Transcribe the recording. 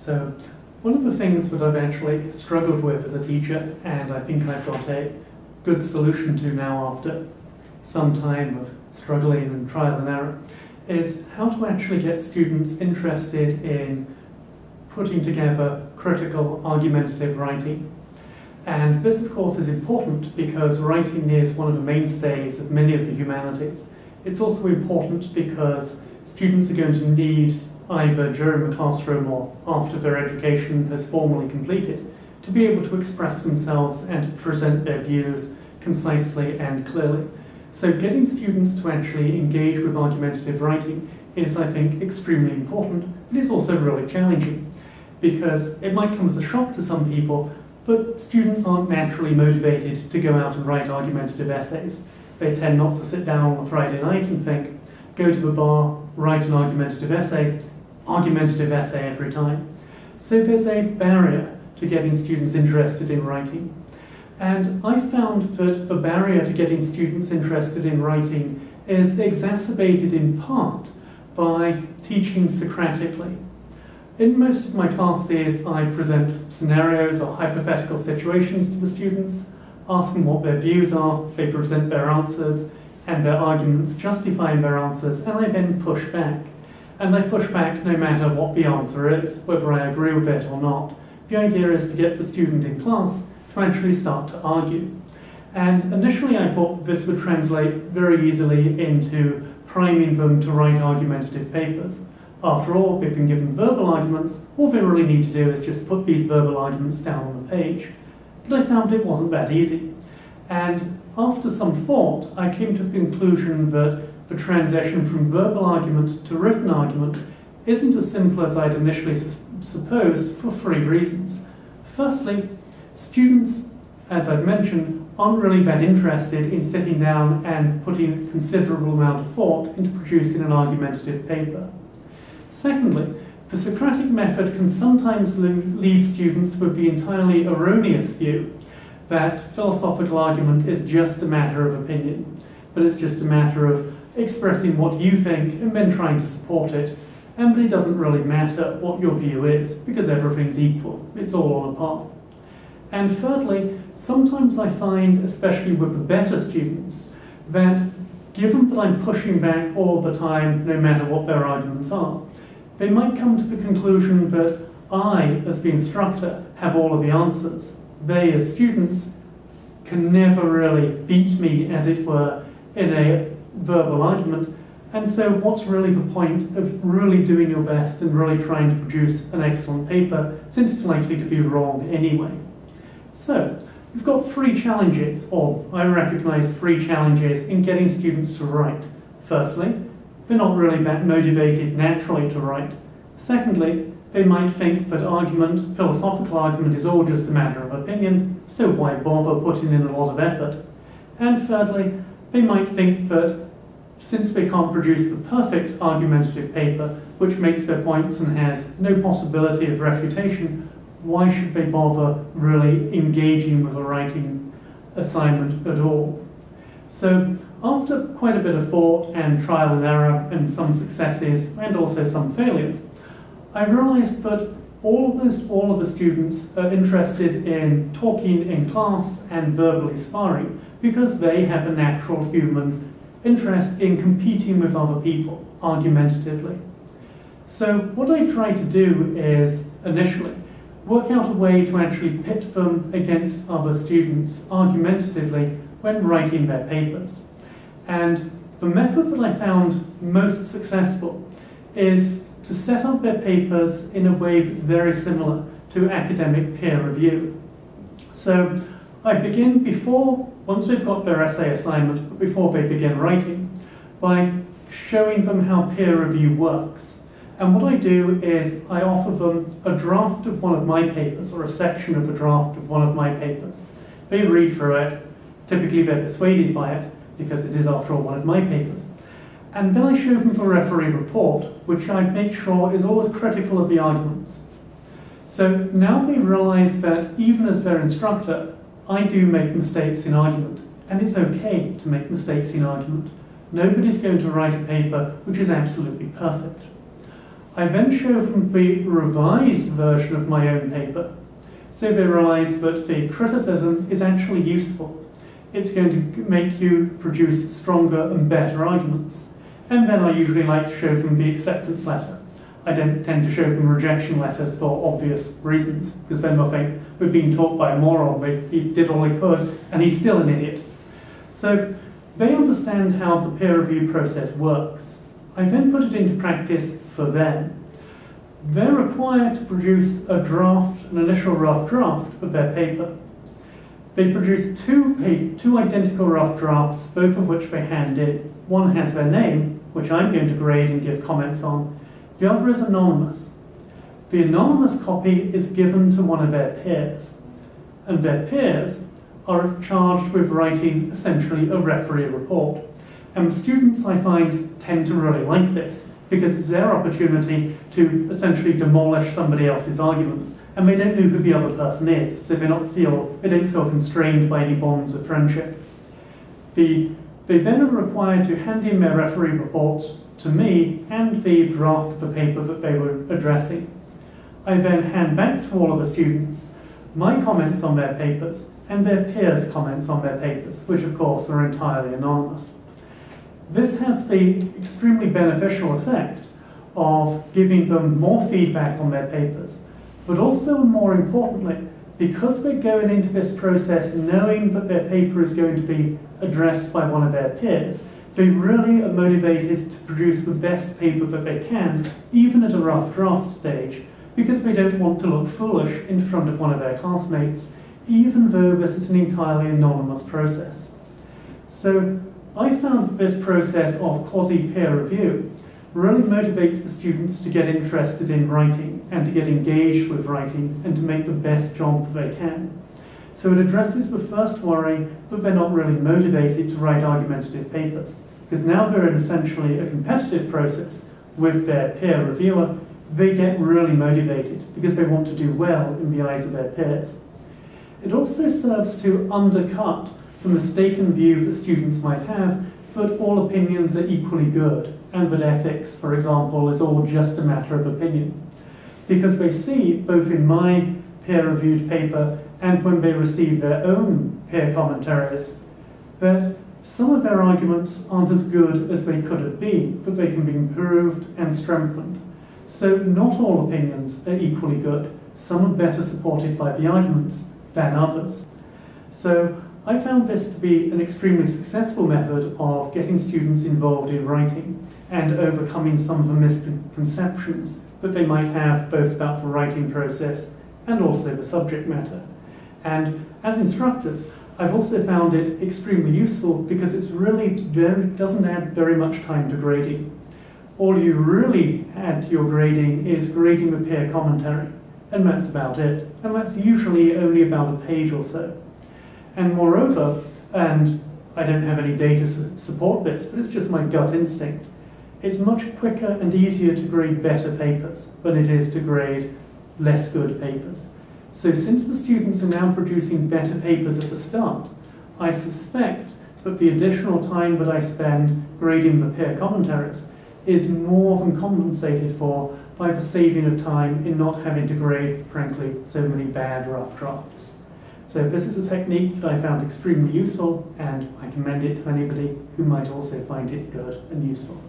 So one of the things that I've actually struggled with as a teacher, and I think I've got a good solution to now after some time of struggling and trial and error, is how to actually get students interested in putting together critical argumentative writing. And this, of course, is important because writing is one of the mainstays of many of the humanities. It's also important because students are going to need, either during the classroom or after their education has formally completed, to be able to express themselves and to present their views concisely and clearly. So getting students to actually engage with argumentative writing is, I think, extremely important, but it's also really challenging because it might come as a shock to some people, but students aren't naturally motivated to go out and write argumentative essays. They tend not to sit down on a Friday night and think, go to the bar, write an argumentative essay every time. So there's a barrier to getting students interested in writing. And I found that the barrier to getting students interested in writing is exacerbated in part by teaching Socratically. In most of my classes, I present scenarios or hypothetical situations to the students, ask them what their views are, they present their answers, and their arguments justifying their answers, and I then push back. And I push back no matter what the answer is, whether I agree with it or not. The idea is to get the student in class to actually start to argue. And initially I thought this would translate very easily into priming them to write argumentative papers. After all, they've been given verbal arguments, all they really need to do is just put these verbal arguments down on the page. But I found it wasn't that easy. And after some thought, I came to the conclusion that the transition from verbal argument to written argument isn't as simple as I'd initially supposed for 3 reasons. Firstly, students, as I've mentioned, aren't really that interested in sitting down and putting a considerable amount of thought into producing an argumentative paper. Secondly, the Socratic method can sometimes leave students with the entirely erroneous view that philosophical argument is just a matter of opinion, but it's just a matter of expressing what you think and then trying to support it, and that it doesn't really matter what your view is because everything's equal, it's all on a par. And thirdly, sometimes I find, especially with the better students, that given that I'm pushing back all the time, no matter what their arguments are, they might come to the conclusion that I, as the instructor, have all of the answers. They, as students, can never really beat me, as it were, in a verbal argument. And so what's really the point of really doing your best and really trying to produce an excellent paper, since it's likely to be wrong anyway? So, we've got 3 challenges, or I recognize 3 challenges in getting students to write. Firstly, they're not really that motivated naturally to write. Secondly, they might think that philosophical argument is all just a matter of opinion, so why bother putting in a lot of effort? And thirdly, they might think that since they can't produce the perfect argumentative paper, which makes their points and has no possibility of refutation, why should they bother really engaging with a writing assignment at all? So after quite a bit of thought and trial and error and some successes and also some failures, I realized that almost all of the students are interested in talking in class and verbally sparring because they have a natural human interest in competing with other people argumentatively. So what I try to do is, initially, work out a way to actually pit them against other students argumentatively when writing their papers. And the method that I found most successful is to set up their papers in a way that's very similar to academic peer review. So I begin once they've got their essay assignment, but before they begin writing, by showing them how peer review works. And what I do is I offer them a draft of one of my papers, or a section of a draft of one of my papers. They read through it, typically they're persuaded by it, because it is, after all, one of my papers. And then I show them the referee report, which I make sure is always critical of the arguments. So now they realize that even as their instructor, I do make mistakes in argument, and it's okay to make mistakes in argument. Nobody's going to write a paper which is absolutely perfect. I then show them the revised version of my own paper, so they realise that the criticism is actually useful. It's going to make you produce stronger and better arguments. And then I usually like to show them the acceptance letter. I don't tend to show them rejection letters for obvious reasons, because then they'll think, we've been taught by a moron, he did all he could, and he's still an idiot. So they understand how the peer review process works. I then put it into practice for them. They're required to produce a draft, an initial rough draft of their paper. They produce two identical rough drafts, both of which they hand in. One has their name, which I'm going to grade and give comments on. The other is anonymous. The anonymous copy is given to one of their peers, and their peers are charged with writing essentially a referee report. And students, I find, tend to really like this, because it's their opportunity to essentially demolish somebody else's arguments, and they don't know who the other person is, so they don't feel constrained by any bonds of friendship. They then are required to hand in their referee reports to me and the draft of the paper that they were addressing. I then hand back to all of the students my comments on their papers and their peers' comments on their papers, which of course are entirely anonymous. This has the extremely beneficial effect of giving them more feedback on their papers, but also, more importantly, because they're going into this process knowing that their paper is going to be addressed by one of their peers, they really are motivated to produce the best paper that they can, even at a rough draft stage, because they don't want to look foolish in front of one of their classmates, even though this is an entirely anonymous process. So I found that this process of quasi-peer review really motivates the students to get interested in writing and to get engaged with writing and to make the best job that they can. So it addresses the first worry that they're not really motivated to write argumentative papers, because now they're in essentially a competitive process with their peer reviewer. They get really motivated because they want to do well in the eyes of their peers. It also serves to undercut the mistaken view that students might have that all opinions are equally good and that ethics, for example, is all just a matter of opinion. Because they see, both in my peer-reviewed paper and when they receive their own peer commentaries, that some of their arguments aren't as good as they could have been, but they can be improved and strengthened. So not all opinions are equally good. Some are better supported by the arguments than others. So I found this to be an extremely successful method of getting students involved in writing and overcoming some of the misconceptions that they might have both about the writing process and also the subject matter. And as instructors, I've also found it extremely useful because it's doesn't add very much time to grading. All you really add to your grading is grading the peer commentary, and that's about it. And that's usually only about a page or so. And moreover, and I don't have any data to support this, but it's just my gut instinct, it's much quicker and easier to grade better papers than it is to grade less good papers. So since the students are now producing better papers at the start, I suspect that the additional time that I spend grading the peer commentaries is more than compensated for by the saving of time in not having to grade, frankly, so many bad rough drafts. So this is a technique that I found extremely useful, and I commend it to anybody who might also find it good and useful.